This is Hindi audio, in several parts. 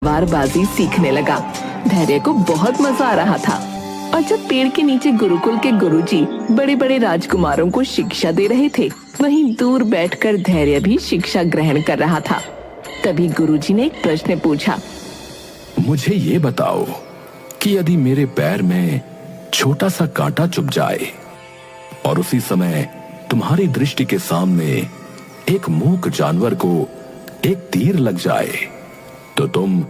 तलवारबाजी सीखने लगा। धैर्य को बहुत मजा आ रहा था। और जब पेड़ के नीचे गुरुकुल के गुरुजी बड़े बड़े राजकुमारों को शिक्षा दे रहे थे, वहीं दूर बैठकर धैर्य भी शिक्षा ग्रहण कर रहा था। तभी गुरुजी ने एक प्रश्न पूछा। मुझे ये बताओ कि यदि मेरे पैर में छोटा सा कांटा चुभ जाए और उसी समय तुम्हारी दृष्टि के सामने एक मूक जानवर को एक तीर लग जाए, तो तुम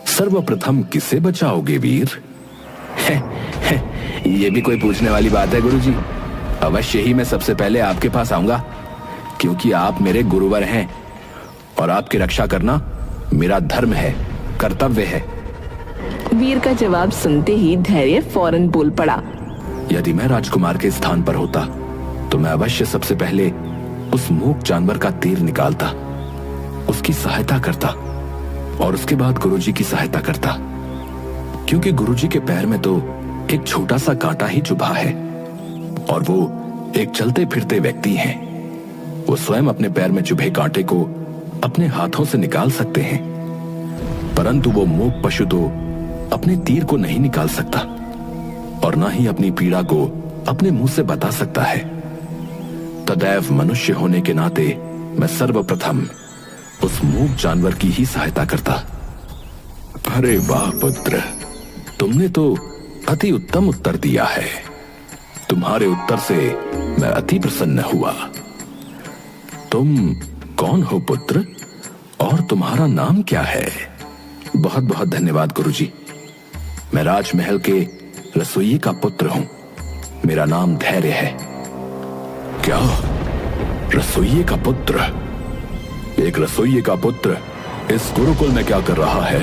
सर्वप्रथम किसे बचाओगे वीर? ये भी कोई पूछने वाली बात है गुरुजी। अवश्य ही मैं सबसे पहले आपके पास आऊंगा, क्योंकि आप मेरे गुरुवर हैं और आपकी रक्षा करना मेरा धर्म है, कर्तव्य है। वीर का जवाब सुनते ही धैर्य फौरन बोल पड़ा। यदि मैं राजकुमार के स्थान पर होता तो मैं अवश्य सबसे पहले उस मूक जानवर का तीर निकालता, उसकी सहायता करता और उसके बाद गुरुजी की सहायता करता, क्योंकि गुरुजी के पैर में तो एक छोटा सा कांटा ही चुभा है और वो एक चलते फिरते व्यक्ति हैं। वो स्वयं अपने पैर में चुभे कांटे को अपने हाथों से निकाल सकते हैं, परंतु वो मूक पशु तो अपने तीर को नहीं निकाल सकता और ना ही अपनी पीड़ा को अपने मुंह से बता सकता है। तदैव मनुष्य होने के नाते मैं सर्वप्रथम उस मूक जानवर की ही सहायता करता। अरे वाह पुत्र, तुमने तो अति उत्तम उत्तर दिया है। तुम्हारे उत्तर से मैं अति प्रसन्न हुआ। तुम कौन हो पुत्र, और तुम्हारा नाम क्या है? बहुत बहुत धन्यवाद गुरुजी। मैं राजमहल के रसोइये का पुत्र हूं। मेरा नाम धैर्य है। क्या? रसोइये का पुत्र? एक रसोइये का पुत्र इस गुरुकुल में क्या कर रहा है?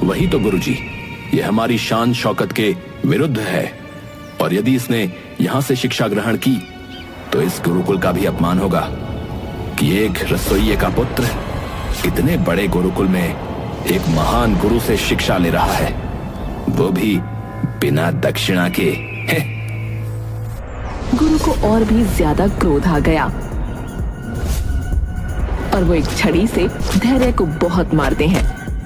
वही तो गुरुजी, ये हमारी शान शौकत के विरुद्ध है और यदि इसने यहां से शिक्षा ग्रहण की तो इस गुरुकुल का भी अपमान होगा कि एक रसोइये का पुत्र इतने बड़े गुरुकुल में एक महान गुरु से शिक्षा ले रहा है, वो भी बिना दक्षिणा के। गुरु को और भी ज्यादा क्रोध आ गया और वो एक छड़ी से धैर्य को बहुत मारते हैं,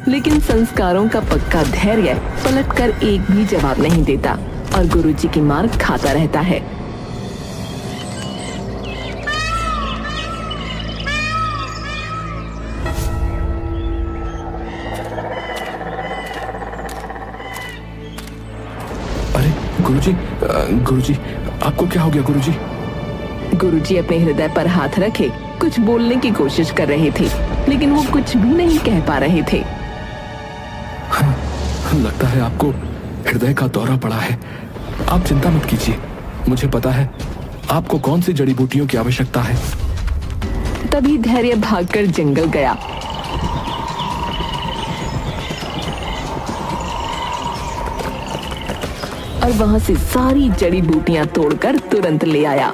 लेकिन संस्कारों का पक्का धैर्य पलटकर एक भी जवाब नहीं देता और गुरुजी की मार खाता रहता है। अरे गुरुजी, गुरुजी, आपको क्या हो गया गुरुजी? गुरुजी अपने हृदय पर हाथ रखे कुछ बोलने की कोशिश कर रहे थे, लेकिन वो कुछ भी नहीं कह पा रहे थे। लगता है आपको हृदय का दौरा पड़ा है। आप चिंता मत कीजिए, मुझे पता है आपको कौन सी जड़ी बूटियों की आवश्यकता है। तभी धैर्य भागकर जंगल गया। और वहां से सारी जड़ी बूटियां तोड़कर तुरंत ले आया।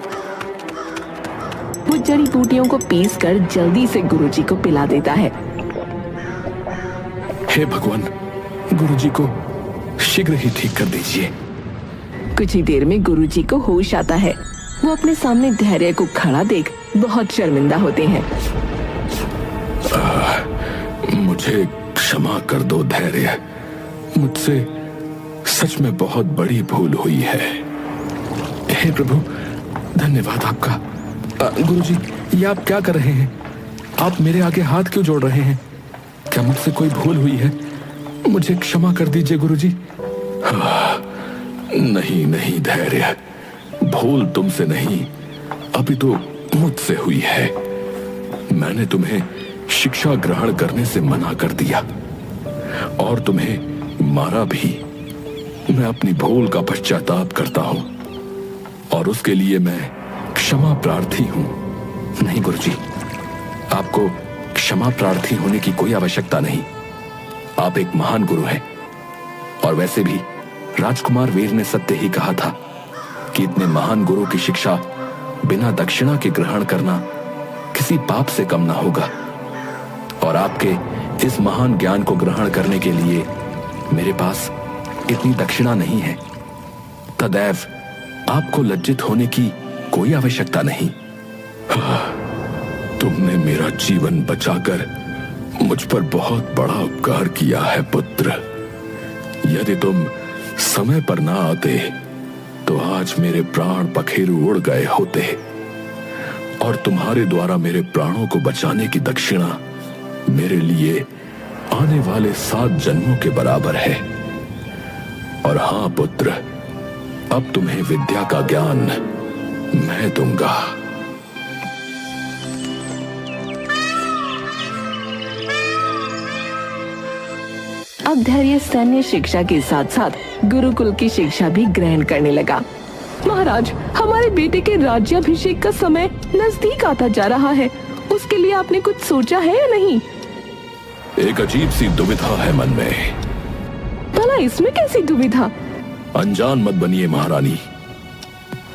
वो जड़ी बूटियों को पीसकर जल्दी से गुरुजी को पिला देता है। हे भगवान, गुरुजी को शीघ्र ही ठीक कर दीजिए। कुछ ही देर में गुरुजी को होश आता है। वो अपने सामने धैर्य को खड़ा देख बहुत शर्मिंदा होते हैं। मुझे क्षमा कर दो धैर्य, मुझसे सच में बहुत बड़ी भूल हुई है। हे प्रभु, धन्यवाद आपका। गुरुजी, ये आप क्या कर रहे हैं? आप मेरे आगे हाथ क्यों जोड़ रहे हैं? क्या मुझसे कोई भूल हुई है? मुझे क्षमा कर दीजिए गुरुजी। नहीं नहीं धैर्य, भूल तुमसे नहीं, अभी तो मुझसे हुई है। मैंने तुम्हें शिक्षा ग्रहण करने से मना कर दिया और तुम्हें मारा भी। मैं अपनी भूल का पश्चाताप करता हूं और उसके लिए मैं क्षमा प्रार्थी हूं। नहीं गुरुजी, आपको क्षमा प्रार्थी होने की कोई आवश्यकता नहीं। आप एक महान गुरु हैं और वैसे भी राजकुमार वीर ने सत्य ही कहा था कि इतने महान गुरु की शिक्षा बिना दक्षिणा के ग्रहण करना किसी पाप से कम ना होगा। और आपके इस महान ज्ञान को ग्रहण करने के लिए मेरे पास इतनी दक्षिणा नहीं है। तदैव आपको लज्जित होने की कोई आवश्यकता नहीं। तुमने मेरा जीवन बचाकर मुझ पर बहुत बड़ा उपकार किया है पुत्र। यदि तुम समय पर ना आते तो आज मेरे प्राण पखेरु उड़ गए होते, और तुम्हारे द्वारा मेरे प्राणों को बचाने की दक्षिणा मेरे लिए आने वाले 7 जन्मों के बराबर है। और हां पुत्र, अब तुम्हें विद्या का ज्ञान मैं दूंगा। अब धैर्य सैन्य शिक्षा के साथ साथ गुरुकुल की शिक्षा भी ग्रहण करने लगा। महाराज, हमारे बेटे के राज्याभिषेक का समय नजदीक आता जा रहा है, उसके लिए आपने कुछ सोचा है या नहीं? एक अजीब सी दुविधा है मन में। भला इसमें कैसी दुविधा? अनजान मत बनिए महारानी।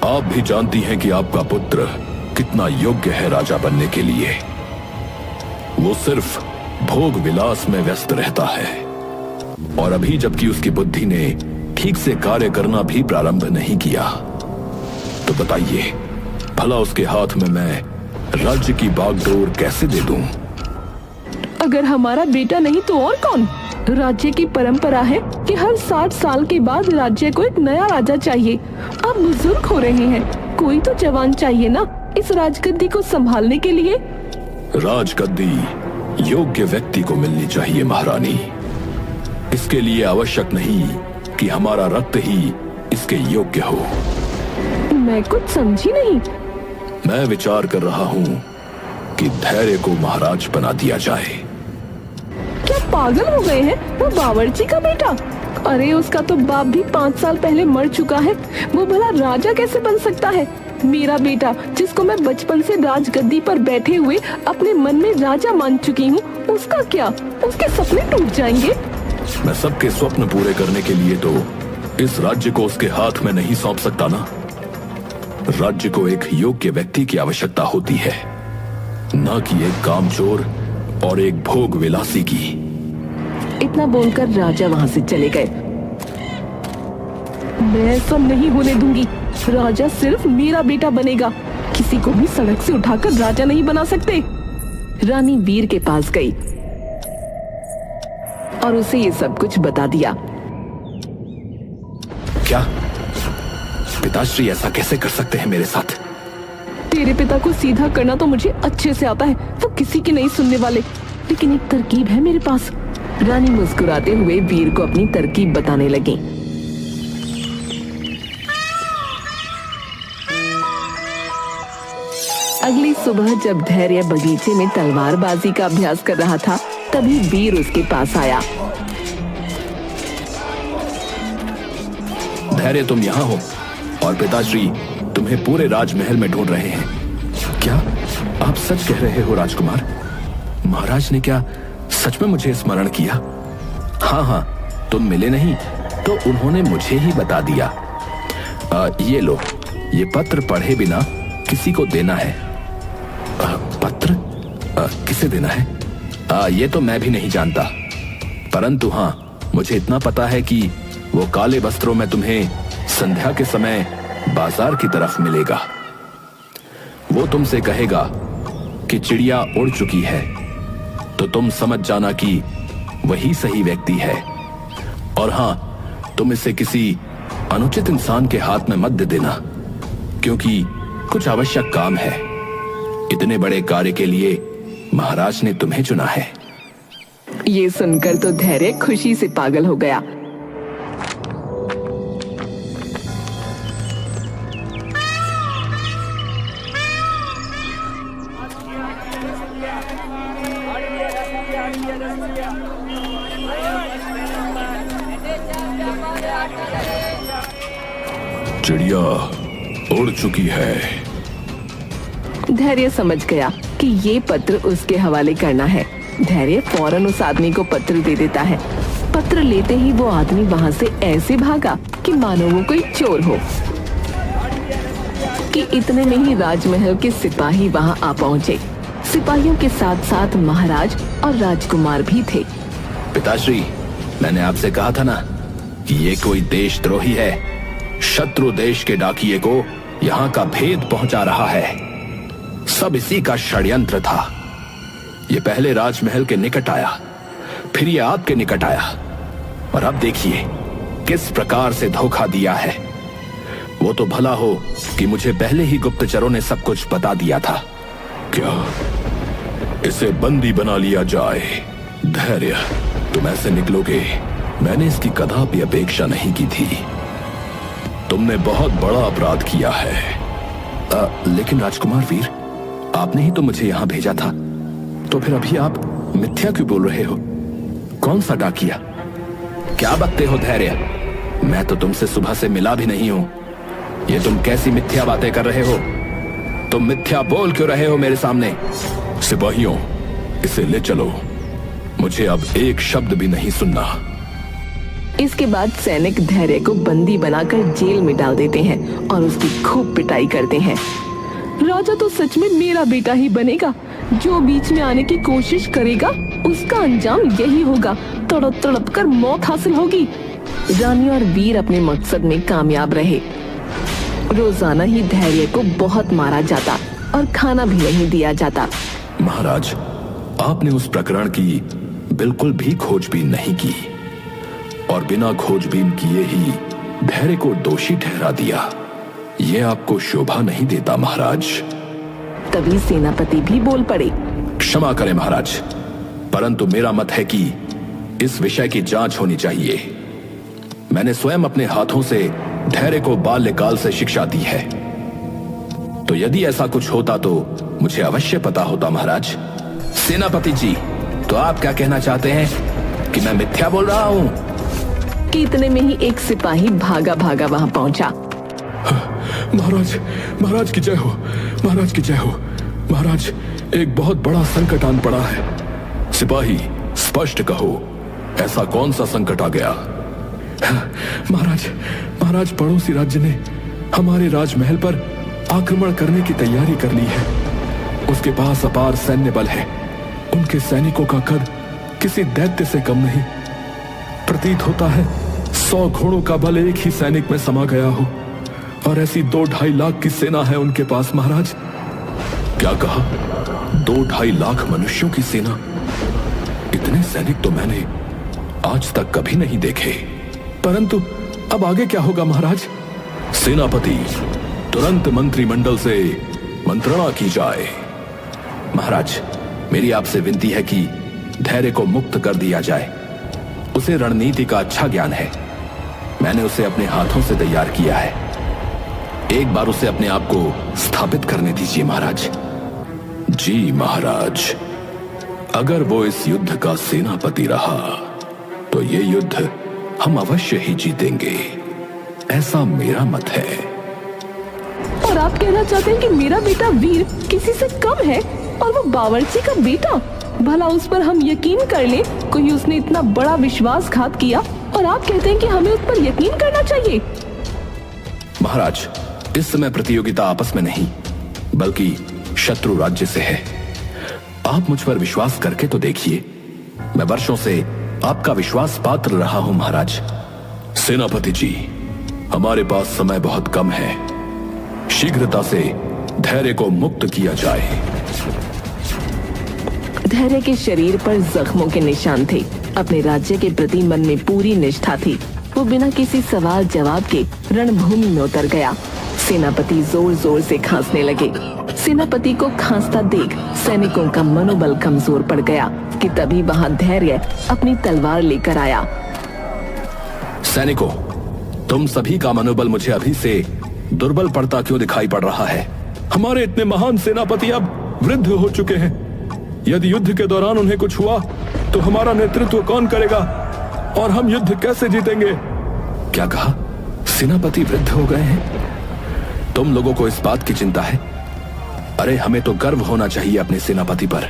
आप भी जानती हैं कि आपका पुत्र कितना योग्य है राजा बनने के लिए। वो सिर्फ भोग विलास में व्यस्त रहता है, और अभी जबकि उसकी बुद्धि ने ठीक से कार्य करना भी प्रारंभ नहीं किया। तो बताइए, भला उसके हाथ में मैं राज्य की बागडोर कैसे दे दूं? अगर हमारा बेटा नहीं तो और कौन? राज्य की परंपरा है कि हर 60 साल के बाद राज्य को एक नया राजा चाहिए। आप बुजुर्ग हो रहे हैं, कोई तो जवान चाहिए ना इस राजगद्दी को संभालने के लिए। राजगद्दी योग्य व्यक्ति को मिलनी चाहिए महारानी। इसके लिए आवश्यक नहीं कि हमारा रक्त ही इसके योग्य हो। मैं कुछ समझी नहीं। मैं विचार कर रहा हूँ कि धैर्य को महाराज बना दिया जाए। क्या पागल हो गए हैं? वो बावर्ची का बेटा? अरे उसका तो बाप भी 5 साल पहले मर चुका है, वो भला राजा कैसे बन सकता है? मेरा बेटा, जिसको मैं बचपन से राजगद्दी पर बैठे हुए अपने मन में राजा मान चुकी हूँ, उसका क्या? उसके सपने टूट जाएंगे। मैं सबके स्वप्न पूरे करने के लिए तो इस राज्य को उसके हाथ में नहीं सौंप सकता ना। राज्य को एक योग्य व्यक्ति की आवश्यकता होती है, ना कि एक कामचोर और एक भोग विलासी की। इतना बोलकर राजा वहाँ से चले गए। मैं ऐसा नहीं होने दूंगी। राजा सिर्फ मेरा बेटा बनेगा, किसी को भी सड़क से उठाकर राजा नहीं बना सकते। रानी वीर के पास गई और उसे ये सब कुछ बता दिया। क्या पिताश्री ऐसा कैसे कर सकते हैं मेरे साथ? तेरे पिता को सीधा करना तो मुझे अच्छे से आता है, वो किसी की नहीं सुनने वाले। लेकिन एक तरकीब है मेरे पास। रानी मुस्कुराते हुए वीर को अपनी तरकीब बताने लगी। अगली सुबह जब धैर्य बगीचे में तलवारबाजी का अभ्यास कर रहा था, तभी वीर उसके पास आया। धैर्य, तुम यहाँ हो और पिताश्री तुम्हें पूरे राजमहल में ढूंढ रहे हैं। क्या आप सच कह रहे हो राजकुमार? महाराज ने क्या सच में मुझे स्मरण किया? हाँ हाँ, तुम मिले नहीं तो उन्होंने मुझे ही बता दिया। ये लो, ये पत्र पढ़े बिना किसी को देना है। पत्र? किसे देना है? ये तो मैं भी नहीं जानता, परंतु हाँ, मुझे इतना पता है कि वो काले वस्त्रों में तुम्हें संध्या के समय बाजार की तरफ मिलेगा। वो तुमसे कहेगा कि चिड़िया उड़ चुकी है, तो तुम समझ जाना कि वही सही व्यक्ति है। और हाँ, तुम इसे किसी अनुचित इंसान के हाथ में मत दे देना, क्योंकि कुछ आवश्यक काम है। इतने बड़े कार्य के लिए महाराज ने तुम्हें चुना है। ये सुनकर तो धैर्य खुशी से पागल हो गया। चिड़िया उड़ चुकी है। धैर्य समझ गया कि ये पत्र उसके हवाले करना है। धैर्य फौरन उस आदमी को पत्र दे देता है। पत्र लेते ही वो आदमी वहाँ से ऐसे भागा कि मानो वो कोई चोर हो। कि इतने में ही राजमहल के सिपाही वहाँ आ पहुँचे। सिपाहियों के साथ साथ महाराज और राजकुमार भी थे। पिताश्री, मैंने आपसे कहा था ना कि ये कोई देशद्रोही है। शत्रु देश के डाकिये को यहाँ का भेद पहुंचा रहा है। सब इसी का षड्यंत्र था। ये पहले राजमहल के निकट आया, फिर ये आपके निकट आया, और अब देखिए किस प्रकार से धोखा दिया है। वो तो भला हो कि मुझे पहले ही गुप्तचरों ने सब कुछ बता दिया था। क्या इसे बंदी बना लिया जाए? धैर्य, तुम ऐसे निकलोगे, मैंने इसकी कदापि अपेक्षा नहीं की थी। तुमने बहुत बड़ा अपराध किया है। लेकिन राजकुमार वीर, आपने ही तो मुझे यहां भेजा था, तो फिर अभी आप मिथ्या क्यों बोल रहे हो? कौन सा डाकिया? क्या बकते हो धैर्य? मैं तो तुमसे सुबह से मिला भी नहीं हूं। ये तुम कैसी मिथ्या बातें कर रहे हो? तुम मिथ्या बोल क्यों रहे हो मेरे सामने? सिपाहियों, इसे ले चलो, मुझे अब एक शब्द भी नहीं सुनना। इसके बाद सैनिक धैर्य को बंदी बनाकर जेल में डाल देते हैं और उसकी खूब पिटाई करते हैं। राजा तो सच में मेरा बेटा ही बनेगा। जो बीच में आने की कोशिश करेगा उसका अंजाम यही होगा, तड़प तड़प कर मौत हासिल होगी। रानी और वीर अपने मकसद में कामयाब रहे। रोजाना ही धैर्य को बहुत मारा जाता और खाना भी नहीं दिया जाता। महाराज, आपने उस प्रकरण की बिल्कुल भी खोजबीन नहीं की और बिना खोजबीन किए ही धैर्य को दोषी ठहरा दिया। ये आपको शोभा नहीं देता महाराज। तभी सेनापति भी बोल पड़े। क्षमा करें महाराज, परंतु मेरा मत है कि इस विषय की जांच होनी चाहिए। मैंने स्वयं अपने हाथों से धैर्य को बाल्यकाल से शिक्षा दी है, तो यदि ऐसा कुछ होता तो मुझे अवश्य पता होता महाराज। सेनापति जी, तो आप क्या कहना चाहते हैं कि मैं मिथ्या बोल रहा हूं? कि इतने में ही एक सिपाही भागा भागा वहां पहुंचा। महाराज, महाराज की जय हो, महाराज की जय हो। महाराज, एक बहुत बड़ा संकट आन पड़ा है। सिपाही, स्पष्ट कहो, ऐसा कौन सा संकट आ गया? महाराज, महाराज, पड़ोसी राज्य ने हमारे राजमहल पर आक्रमण करने की तैयारी कर ली है। उसके पास अपार सैन्य बल है। उनके सैनिकों का कद किसी दैत्य से कम नहीं। प्रतीत होता है 100 घोड़ों का बल एक ही सैनिक में समा गया हो, और ऐसी 2-2.5 लाख की सेना है उनके पास महाराज। क्या कहा? 2-2.5 लाख मनुष्यों की सेना? इतने सैनिक तो मैंने आज तक कभी नहीं देखे। परंतु अब आगे क्या होगा महाराज? सेनापति, तुरंत मंत्रिमंडल से मंत्रणा की जाए। महाराज, मेरी आपसे विनती है कि धैर्य को मुक्त कर दिया जाए। उसे रणनीति का अच्छा ज्ञान है। मैंने उसे अपने हाथों से तैयार किया है। एक बार उसे अपने आप को स्थापित करने दीजिए महाराज। जी महाराज, अगर वो इस युद्ध का सेनापति रहा तो ये युद्ध हम अवश्य ही जीतेंगे, ऐसा मेरा मत है। और आप कहना चाहते हैं कि मेरा बेटा वीर किसी से कम है और वो बावर्ची का बेटा? भला उस पर हम यकीन कर लें, कोई उसने इतना बड़ा विश्वासघात किया और आप कहते हैं कि हमें उस पर यकीन करना चाहिए? महाराज, इस समय प्रतियोगिता आपस में नहीं बल्कि शत्रु राज्य से है। आप मुझ पर विश्वास करके तो देखिए। मैं वर्षों से आपका विश्वास पात्र रहा हूं महाराज। सेनापति जी, हमारे पास समय बहुत कम है। शीघ्रता से धैर्य को मुक्त किया जाए। धैर्य के शरीर पर जख्मों के निशान थे। अपने राज्य के प्रति मन में पूरी निष्ठा थी। वो बिना किसी सवाल जवाब के रणभूमि में उतर गया। सेनापति जोर जोर से खांसने लगे। सेनापति को खांसता देख सैनिकों का मनोबल कमजोर पड़ गया कि तभी वहां धैर्य अपनी तलवार लेकर आया। सैनिकों, तुम सभी का मनोबल मुझे अभी से दुर्बल पड़ता क्यों दिखाई पड़ रहा है? हमारे इतने महान सेनापति अब वृद्ध हो चुके हैं। यदि युद्ध के दौरान उन्हें कुछ हुआ तो हमारा नेतृत्व कौन करेगा और हम युद्ध कैसे जीतेंगे? क्या कहा? सेनापति वृद्ध हो गए हैं? तुम लोगों को इस बात की चिंता है? अरे, हमें तो गर्व होना चाहिए अपने सेनापति पर,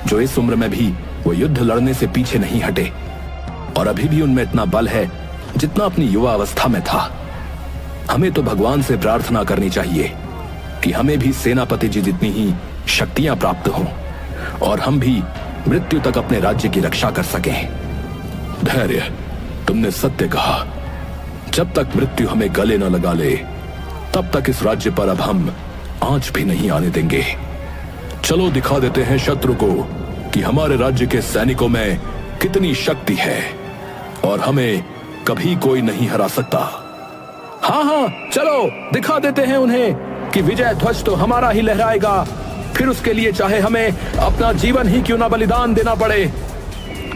जो इस उम्र में भी वो युद्ध लड़ने से पीछे नहीं हटे और अभी भी उनमें इतना बल है जितना अपनी युवा अवस्था में था। हमें तो भगवान से प्रार्थना करनी चाहिए कि हमें भी सेनापति जी जितनी ही शक्तियां प्राप्त हों और हम भी मृत्यु तक अपने राज्य की रक्षा कर सकें। धैर्य, तुमने सत्य कहा। जब तक मृत्यु हमें गले न लगा ले तब तक इस राज्य पर अब हम आंच भी नहीं आने देंगे। चलो दिखा देते हैं शत्रु को कि हमारे राज्य के सैनिकों में कितनी शक्ति है और हमें कभी कोई नहीं हरा सकता। हाँ हाँ, चलो दिखा देते हैं उन्हें कि विजय ध्वज तो हमारा ही लहराएगा, फिर उसके लिए चाहे हमें अपना जीवन ही क्यों ना बलिदान देना पड़े।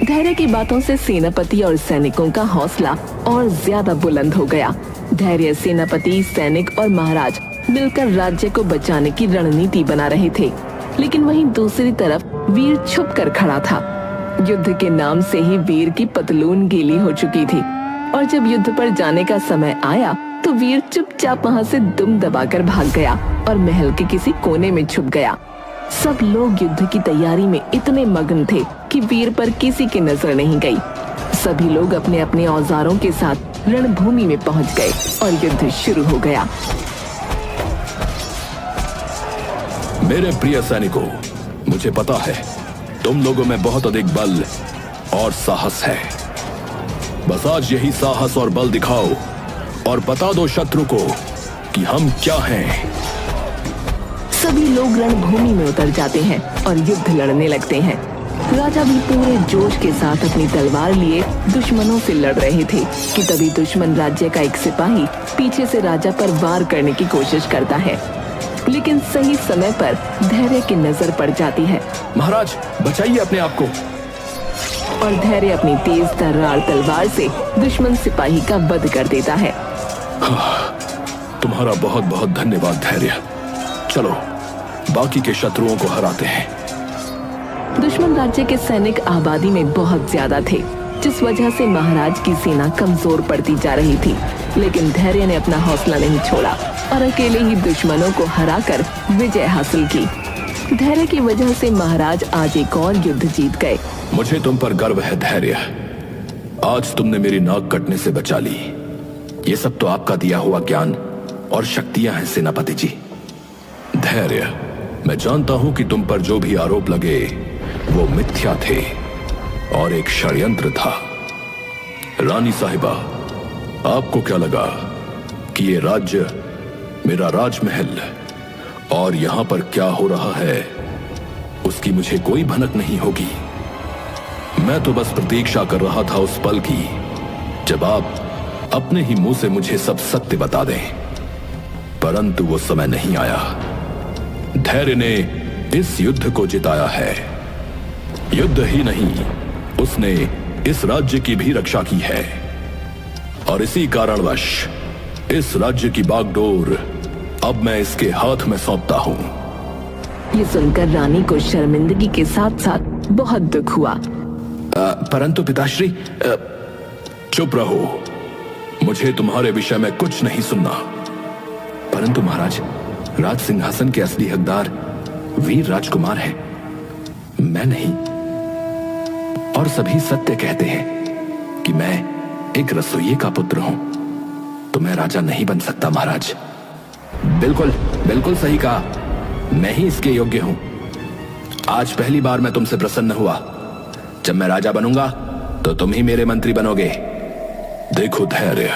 धैर्य की बातों से सेनापति और सैनिकों का हौसला और ज्यादा बुलंद हो गया। धैर्य, सेनापति, सैनिक और महाराज मिलकर राज्य को बचाने की रणनीति बना रहे थे, लेकिन वहीं दूसरी तरफ वीर छुप कर खड़ा था। युद्ध के नाम से ही वीर की पतलून गीली हो चुकी थी और जब युद्ध पर जाने का समय आया तो वीर चुपचाप वहां से दुम दबाकर भाग गया और महल के किसी कोने में छुप गया। सब लोग युद्ध की तैयारी में इतने मग्न थे कि वीर पर किसी की नजर नहीं गई। सभी लोग अपने अपने औजारों के साथ रणभूमि में पहुंच गए और युद्ध शुरू हो गया। मेरे प्रिय सैनिकों, मुझे पता है तुम लोगों में बहुत अधिक बल और साहस है। बस आज यही साहस और बल दिखाओ और बता दो शत्रु को कि हम क्या हैं। सभी लोग रणभूमि में उतर जाते हैं और युद्ध लड़ने लगते हैं। राजा भी पूरे जोश के साथ अपनी तलवार लिए दुश्मनों से लड़ रहे थे कि तभी दुश्मन राज्य का एक सिपाही पीछे से राजा पर वार करने की कोशिश करता है, लेकिन सही समय पर धैर्य की नजर पड़ जाती है। महाराज, बचाइए अपने आप को। और धैर्य अपनी तेज तर्रार तलवार से दुश्मन सिपाही का वध कर देता है। तुम्हारा बहुत बहुत धन्यवाद धैर्य। चलो बाकी के शत्रुओं को हराते हैं। दुश्मन राज्य के सैनिक आबादी में बहुत ज्यादा थे, जिस वजह से महाराज की सेना कमजोर पड़ती जा रही थी, लेकिन धैर्य ने अपना हौसला नहीं छोड़ा और अकेले ही दुश्मनों को हराकर विजय हासिल की। धैर्य की वजह से महाराज आज एक और युद्ध जीत गए। मुझे तुम पर गर्व है धैर्य। आज तुमने मेरी नाक कटने से बचा ली। ये सब तो आपका दिया हुआ ज्ञान और शक्तियां हैं सेनापति जी। धैर्य, मैं जानता हूं कि तुम पर जो भी आरोप लगे वो मिथ्या थे और एक षड्यंत्र था। रानी साहिबा, आपको क्या लगा कि ये राज्य मेरा राजमहल और यहां पर क्या हो रहा है उसकी मुझे कोई भनक नहीं होगी? मैं तो बस प्रतीक्षा कर रहा था उस पल की जब आप अपने ही मुंह से मुझे सब सत्य बता दें, परंतु वो समय नहीं आया। धैर्य ने इस युद्ध को जिताया है। युद्ध ही नहीं, उसने इस राज्य की भी रक्षा की है और इसी कारणवश इस राज्य की बागडोर अब मैं इसके हाथ में सौंपता हूं। ये सुनकर रानी को शर्मिंदगी के साथ साथ बहुत दुख हुआ। परंतु पिताश्री, चुप रहो, मुझे तुम्हारे विषय में कुछ नहीं सुनना। परंतु महाराज, राज सिंहासन के असली हकदार वीर राजकुमार है, मैं नहीं। और सभी सत्य कहते हैं कि मैं एक रसोइये का पुत्र हूं, तो मैं राजा नहीं बन सकता महाराज। बिल्कुल बिल्कुल सही कहा, मैं ही इसके योग्य हूं। आज पहली बार मैं तुमसे प्रसन्न हुआ। जब मैं राजा बनूंगा तो तुम ही मेरे मंत्री बनोगे। देखो धैर्य,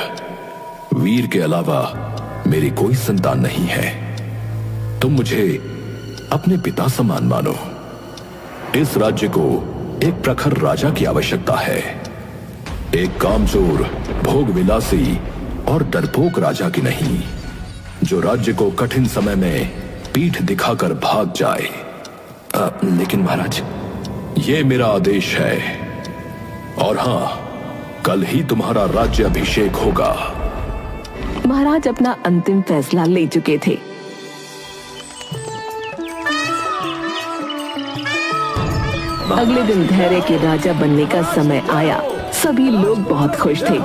वीर के अलावा मेरी कोई संतान नहीं है। तुम मुझे अपने पिता समान मानो। इस राज्य को एक प्रखर राजा की आवश्यकता है, एक कामचोर, भोग विलासी और डरपोक राजा की नहीं, जो राज्य को कठिन समय में पीठ दिखाकर भाग जाए। लेकिन महाराज, ये मेरा आदेश है और हां, कल ही तुम्हारा राज्य अभिषेक होगा। महाराज अपना अंतिम फैसला ले चुके थे। अगले दिन धैर्य के राजा बनने का समय आया। सभी लोग बहुत खुश थे।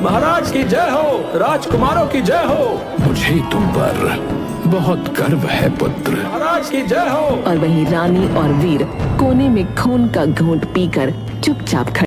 महाराज की जय हो, राजकुमारों की जय हो। मुझे तुम पर बहुत गर्व है पुत्र। महाराज की जय हो। और वहीं रानी और वीर कोने में खून का घूंट पीकर चुपचाप खड़े